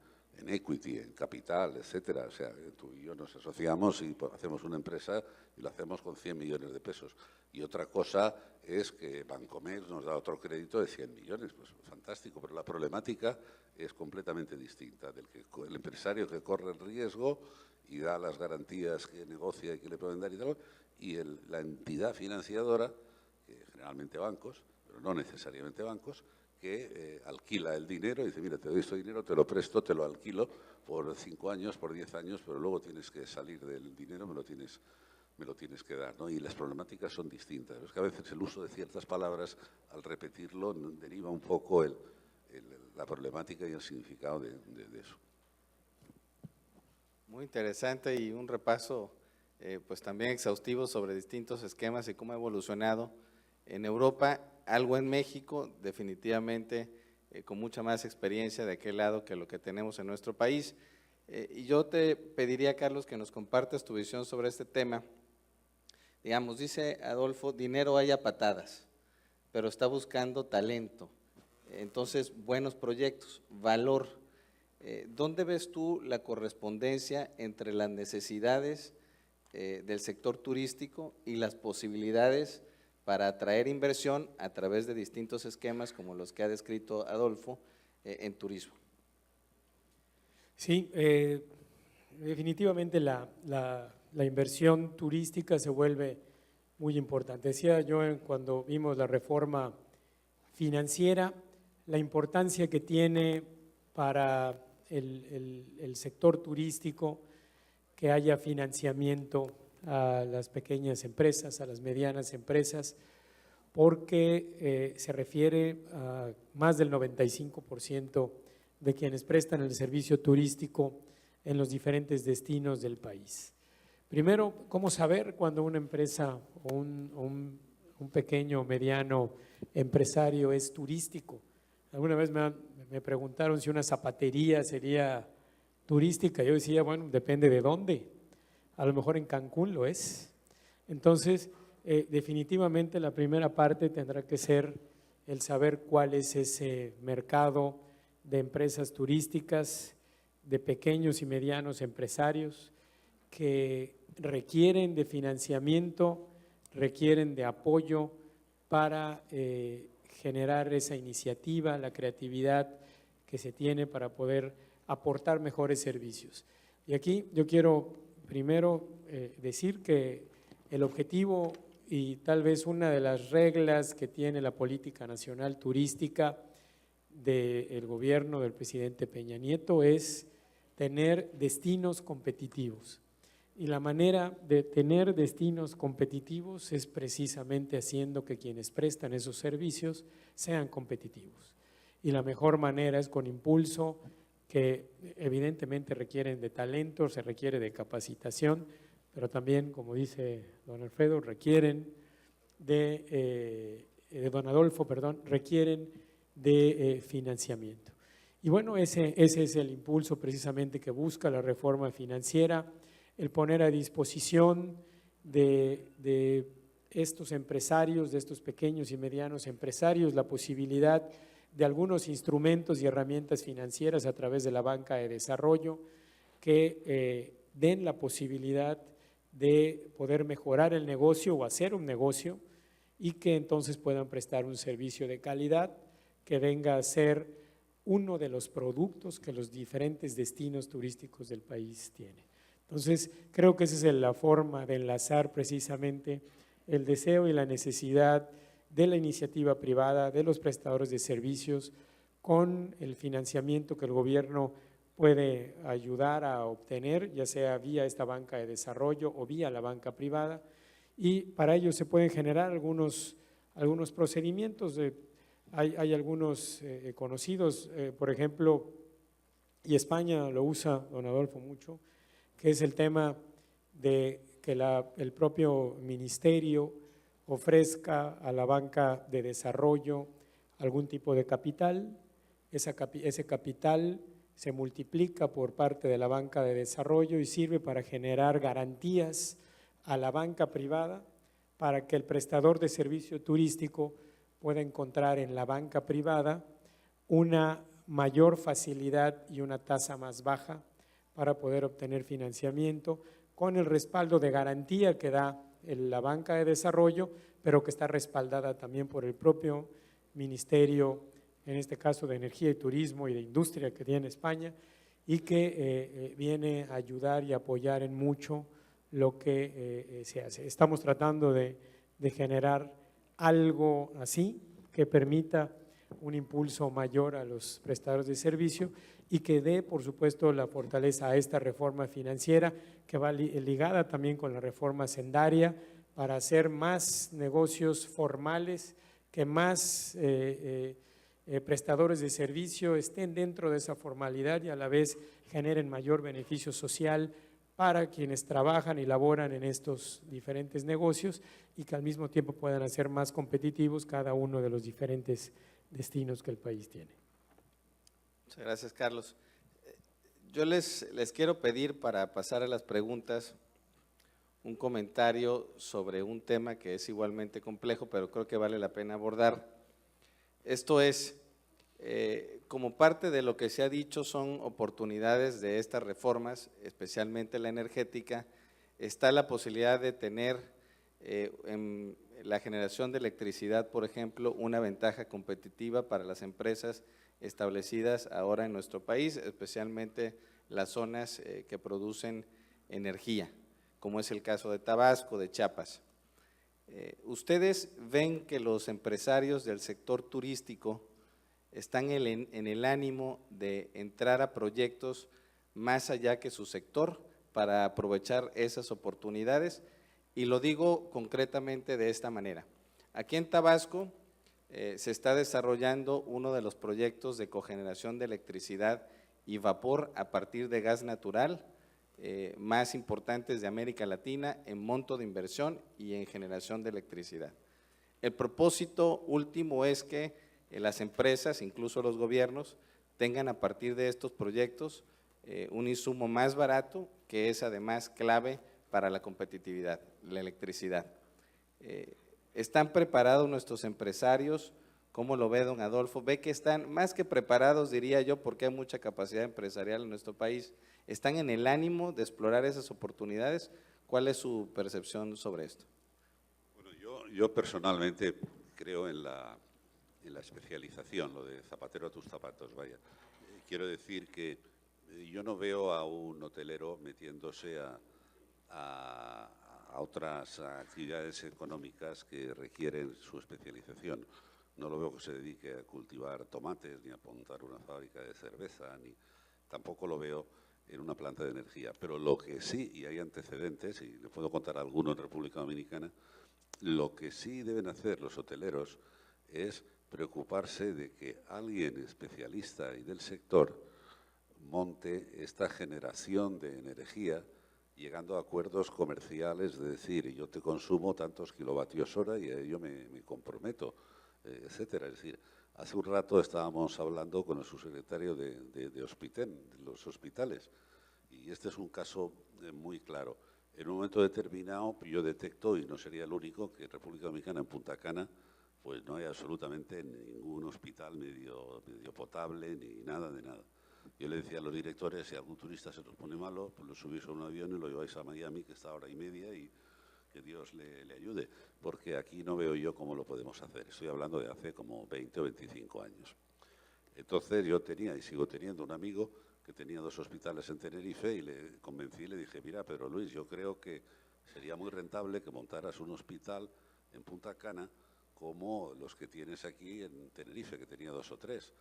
equity, en capital, etcétera. O sea, tú y yo nos asociamos y hacemos una empresa y lo hacemos con 100 millones de pesos. Y otra cosa es que Bancomer nos da otro crédito de 100 millones. Pues fantástico, pero la problemática es completamente distinta. El empresario que corre el riesgo y da las garantías que negocia y que le pueden dar y tal, y la entidad financiadora, que generalmente bancos, pero no necesariamente bancos, que alquila el dinero y dice, mira, te doy este dinero, te lo presto, te lo alquilo por 5 años, por 10 años, pero luego tienes que salir del dinero, me lo tienes que dar, ¿no? Y las problemáticas son distintas. Es que a veces el uso de ciertas palabras, al repetirlo, deriva un poco la problemática y el significado de eso. Muy interesante y un repaso pues también exhaustivo sobre distintos esquemas y cómo ha evolucionado en Europa, algo en México, definitivamente con mucha más experiencia de aquel lado que lo que tenemos en nuestro país. Y yo te pediría, Carlos, que nos compartas tu visión sobre este tema. Digamos, dice Adolfo, dinero hay a patadas, pero está buscando talento. Entonces, buenos proyectos, valor. ¿Dónde ves tú la correspondencia entre las necesidades del sector turístico y las posibilidades para atraer inversión a través de distintos esquemas como los que ha descrito Adolfo en turismo? Sí, definitivamente la inversión turística se vuelve muy importante. Decía yo cuando vimos la reforma financiera, la importancia que tiene para el sector turístico que haya financiamiento a las pequeñas empresas, a las medianas empresas, porque se refiere a más del 95% de quienes prestan el servicio turístico en los diferentes destinos del país. Primero, ¿cómo saber cuando una empresa o un pequeño o mediano empresario es turístico? Alguna vez me preguntaron si una zapatería sería turística. Yo decía, bueno, depende de dónde. A lo mejor en Cancún lo es. Entonces, definitivamente la primera parte tendrá que ser el saber cuál es ese mercado de empresas turísticas, de pequeños y medianos empresarios que requieren de financiamiento, requieren de apoyo para generar esa iniciativa, la creatividad que se tiene para poder aportar mejores servicios. Y aquí yo quiero primero decir que el objetivo y tal vez una de las reglas que tiene la política nacional turística del gobierno del presidente Peña Nieto es tener destinos competitivos. Y la manera de tener destinos competitivos es precisamente haciendo que quienes prestan esos servicios sean competitivos. Y la mejor manera es con impulso, que evidentemente requieren de talento, se requiere de capacitación, pero también, como dice don Alfredo, requieren don Adolfo, perdón, requieren de financiamiento. Y bueno, ese es el impulso precisamente que busca la reforma financiera, el poner a disposición de estos empresarios, de estos pequeños y medianos empresarios, la posibilidad de algunos instrumentos y herramientas financieras a través de la banca de desarrollo que den la posibilidad de poder mejorar el negocio o hacer un negocio y que entonces puedan prestar un servicio de calidad que venga a ser uno de los productos que los diferentes destinos turísticos del país tienen. Entonces, creo que esa es la forma de enlazar precisamente el deseo y la necesidad de la iniciativa privada, de los prestadores de servicios, con el financiamiento que el gobierno puede ayudar a obtener, ya sea vía esta banca de desarrollo o vía la banca privada, y para ello se pueden generar algunos procedimientos. Hay algunos conocidos, por ejemplo, y España lo usa, don Adolfo, mucho, que es el tema de que el propio ministerio ofrezca a la banca de desarrollo algún tipo de capital. Ese capital se multiplica por parte de la banca de desarrollo y sirve para generar garantías a la banca privada para que el prestador de servicio turístico pueda encontrar en la banca privada una mayor facilidad y una tasa más baja para poder obtener financiamiento con el respaldo de garantía que da la banca de desarrollo, pero que está respaldada también por el propio Ministerio, en este caso de Energía y Turismo y de Industria que tiene España, y que viene a ayudar y apoyar en mucho lo que se hace. Estamos tratando de generar algo así que permita un impulso mayor a los prestadores de servicio y que dé, por supuesto, la fortaleza a esta reforma financiera que va ligada también con la reforma hacendaria para hacer más negocios formales, que más prestadores de servicio estén dentro de esa formalidad y a la vez generen mayor beneficio social para quienes trabajan y laboran en estos diferentes negocios y que al mismo tiempo puedan hacer más competitivos cada uno de los diferentes destinos que el país tiene. Muchas gracias, Carlos. Yo les quiero pedir, para pasar a las preguntas, un comentario sobre un tema que es igualmente complejo, pero creo que vale la pena abordar. Esto es, como parte de lo que se ha dicho, son oportunidades de estas reformas, especialmente la energética, está la posibilidad de tener en la generación de electricidad, por ejemplo, una ventaja competitiva para las empresas establecidas ahora en nuestro país, especialmente las zonas que producen energía, como es el caso de Tabasco, de Chiapas. ¿Ustedes ven que los empresarios del sector turístico están en el ánimo de entrar a proyectos más allá que su sector para aprovechar esas oportunidades? Y lo digo concretamente de esta manera. Aquí en Tabasco se está desarrollando uno de los proyectos de cogeneración de electricidad y vapor a partir de gas natural más importantes de América Latina en monto de inversión y en generación de electricidad. El propósito último es que las empresas, incluso los gobiernos, tengan a partir de estos proyectos un insumo más barato, que es además clave para la competitividad, la electricidad. ¿Están preparados nuestros empresarios? ¿Cómo lo ve don Adolfo? ¿Ve que están más que preparados, diría yo, porque hay mucha capacidad empresarial en nuestro país? ¿Están en el ánimo de explorar esas oportunidades? ¿Cuál es su percepción sobre esto? Bueno, yo personalmente creo en la especialización, lo de zapatero a tus zapatos, vaya. Quiero decir que yo no veo a un hotelero metiéndose a otras actividades económicas que requieren su especialización. No lo veo que se dedique a cultivar tomates, ni a montar una fábrica de cerveza, ni tampoco lo veo en una planta de energía. Pero lo que sí, y hay antecedentes, y le puedo contar alguno en República Dominicana, lo que sí deben hacer los hoteleros es preocuparse de que alguien especialista y del sector monte esta generación de energía llegando a acuerdos comerciales de decir, yo te consumo tantos kilovatios hora y a ello me comprometo, etcétera. Es decir, hace un rato estábamos hablando con el subsecretario de Hospiten, de los hospitales, y este es un caso muy claro. En un momento determinado yo detecto, y no sería el único, que en República Dominicana, en Punta Cana, pues no hay absolutamente ningún hospital medio potable ni nada de nada. Yo le decía a los directores, si algún turista se nos pone malo, pues lo subís a un avión y lo lleváis a Miami, que está a 1h30, y que Dios le ayude, porque aquí no veo yo cómo lo podemos hacer. Estoy hablando de hace como 20 o 25 años. Entonces yo tenía y sigo teniendo un amigo que tenía 2 hospitales en Tenerife y le convencí y le dije, mira, Pedro Luis, yo creo que sería muy rentable que montaras un hospital en Punta Cana como los que tienes aquí en Tenerife, que tenía 2 o 3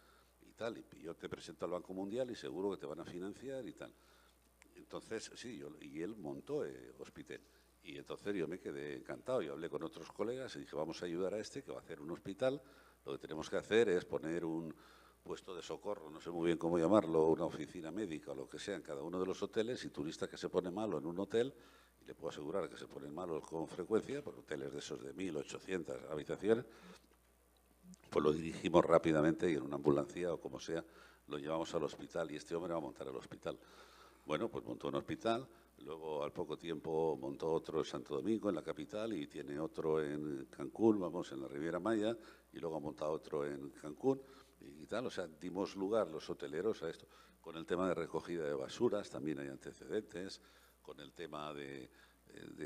y tal, y yo te presento al Banco Mundial y seguro que te van a financiar y tal. Entonces, sí, y él montó Hospital. Y entonces yo me quedé encantado. Yo hablé con otros colegas y dije, vamos a ayudar a este que va a hacer un hospital. Lo que tenemos que hacer es poner un puesto de socorro, no sé muy bien cómo llamarlo, una oficina médica o lo que sea en cada uno de los hoteles, y turista que se pone malo en un hotel, y le puedo asegurar que se ponen malos con frecuencia, por hoteles de esos de 1.800 habitaciones, pues lo dirigimos rápidamente y en una ambulancia o como sea, lo llevamos al hospital y este hombre va a montar el hospital. Bueno, pues montó un hospital, luego al poco tiempo montó otro en Santo Domingo, en la capital, y tiene otro en Cancún, vamos, en la Riviera Maya, y luego ha montado otro en Cancún y tal. O sea, dimos lugar los hoteleros a esto. Con el tema de recogida de basuras también hay antecedentes, con el tema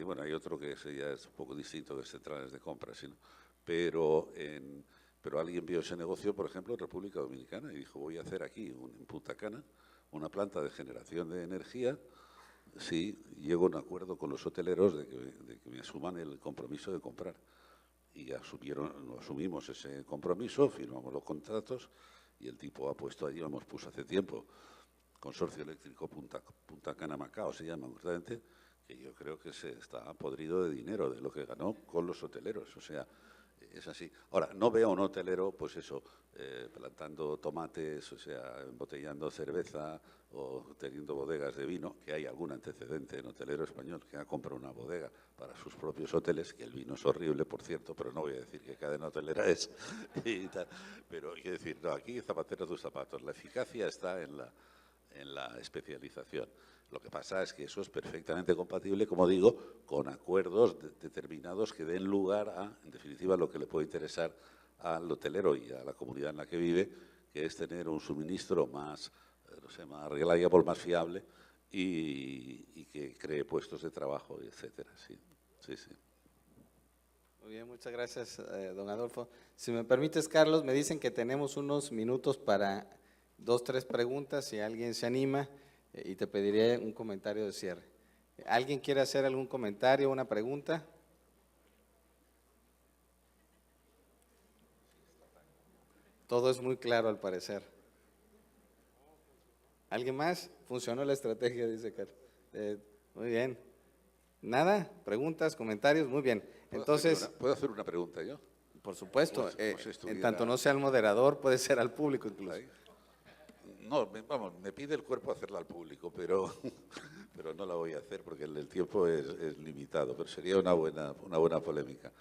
bueno, hay otro que ya es un poco distinto, que es centrales de compras, ¿sí? Pero alguien vio ese negocio, por ejemplo, en República Dominicana y dijo, voy a hacer aquí, en Punta Cana, una planta de generación de energía, si llego a un acuerdo con los hoteleros de que me asuman el compromiso de comprar. Y asumimos ese compromiso, firmamos los contratos y el tipo ha puesto allí, puso hace tiempo, Consorcio Eléctrico Punta Cana Macao se llama concretamente, que yo creo que se está podrido de dinero de lo que ganó con los hoteleros. O sea, es así. Ahora, no veo a un hotelero, pues eso, plantando tomates, o sea, embotellando cerveza o teniendo bodegas de vino, que hay algún antecedente en hotelero español que ha comprado una bodega para sus propios hoteles, que el vino es horrible, por cierto, pero no voy a decir qué cadena hotelera es y tal. Pero quiero decir, no, aquí zapatero a tus zapatos. La eficacia está en la especialización. Lo que pasa es que eso es perfectamente compatible, como digo, con acuerdos determinados que den lugar a, en definitiva, lo que le puede interesar al hotelero y a la comunidad en la que vive, que es tener un suministro más, no sé, más reliable, más fiable y que cree puestos de trabajo, etcétera. Sí, sí, sí. Muy bien, muchas gracias, don Adolfo. Si me permites, Carlos, me dicen que tenemos unos minutos para 2, 3 preguntas, si alguien se anima, y te pediría un comentario de cierre. ¿Alguien quiere hacer algún comentario, una pregunta? Todo es muy claro al parecer. ¿Alguien más? Funcionó la estrategia, dice Carlos. Muy bien. ¿Nada? ¿Preguntas, comentarios? Muy bien. Entonces, ¿Puedo hacer una pregunta yo? Por supuesto, Como si en estuviera- tanto no sea el moderador, puede ser al público incluso. Ahí. No, vamos, me pide el cuerpo hacerla al público, pero, pero no la voy a hacer porque el tiempo es limitado, pero sería una buena polémica.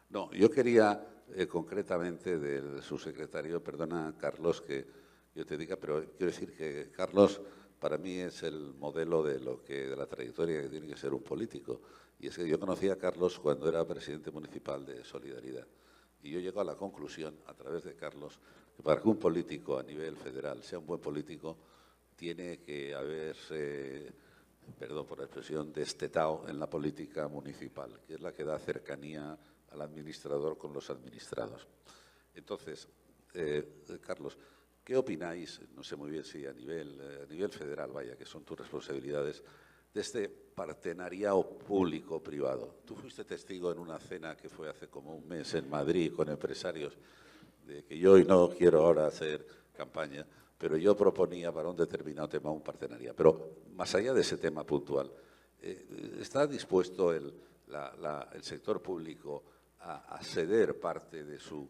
No, yo quería concretamente del subsecretario, perdona Carlos que yo te diga, pero quiero decir que Carlos para mí es el modelo de la trayectoria que tiene que ser un político. Y es que yo conocí a Carlos cuando era presidente municipal de Solidaridad. Y yo llego a la conclusión, a través de Carlos, que para que un político a nivel federal sea un buen político, tiene que haberse, perdón por la expresión, destetado en la política municipal, que es la que da cercanía al administrador con los administrados. Entonces, Carlos, ¿qué opináis? No sé muy bien si a nivel federal, vaya, que son tus responsabilidades, de este partenariado público-privado. Tú fuiste testigo en una cena que fue hace como un mes en Madrid con empresarios, de que yo, y no quiero ahora hacer campaña, pero yo proponía para un determinado tema un partenariado. Pero más allá de ese tema puntual, ¿está dispuesto el sector público a ceder parte de su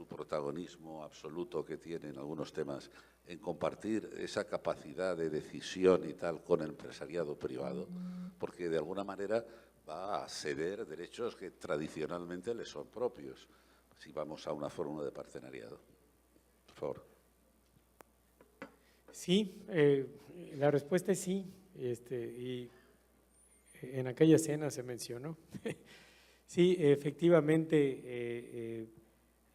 protagonismo absoluto que tiene en algunos temas, en compartir esa capacidad de decisión y tal con el empresariado privado? Porque de alguna manera va a ceder derechos que tradicionalmente le son propios, si vamos a una fórmula de partenariado. Por favor. Sí, la respuesta es sí, y en aquella cena se mencionó. Sí, efectivamente,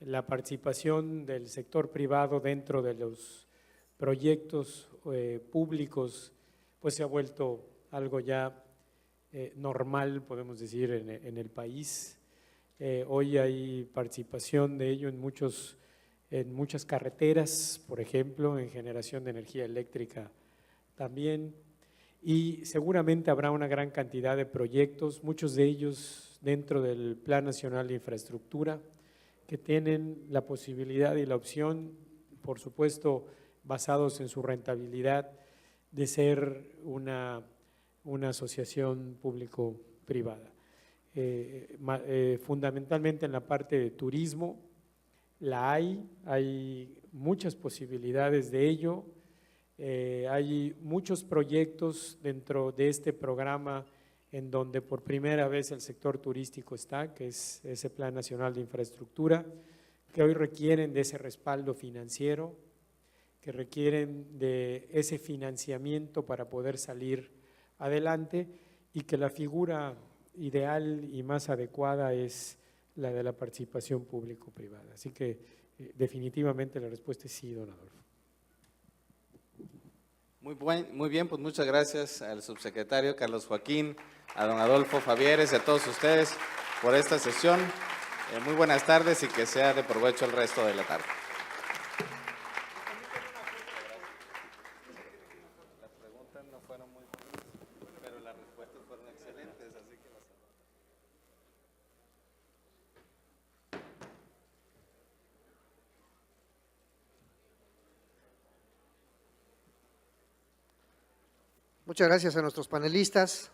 la participación del sector privado dentro de los proyectos públicos pues se ha vuelto algo ya normal, podemos decir, en el país. Hoy hay participación de ello en muchas carreteras, por ejemplo, en generación de energía eléctrica también, y seguramente habrá una gran cantidad de proyectos, muchos de ellos dentro del Plan Nacional de Infraestructura, que tienen la posibilidad y la opción, por supuesto, basados en su rentabilidad, de ser una asociación público-privada. Fundamentalmente en la parte de turismo, hay muchas posibilidades de ello, hay muchos proyectos dentro de este programa en donde por primera vez el sector turístico está, que es ese Plan Nacional de Infraestructura, que hoy requieren de ese respaldo financiero, que requieren de ese financiamiento para poder salir adelante, y que la figura ideal y más adecuada es la de la participación público-privada. Así que definitivamente la respuesta es sí, don Adolfo. Muy bien, pues muchas gracias al subsecretario Carlos Joaquín, a don Adolfo Fabieres y a todos ustedes por esta sesión. Muy buenas tardes y que sea de provecho el resto de la tarde. Las preguntas no fueron muy buenas, pero las respuestas fueron excelentes, así que las... Muchas gracias a nuestros panelistas.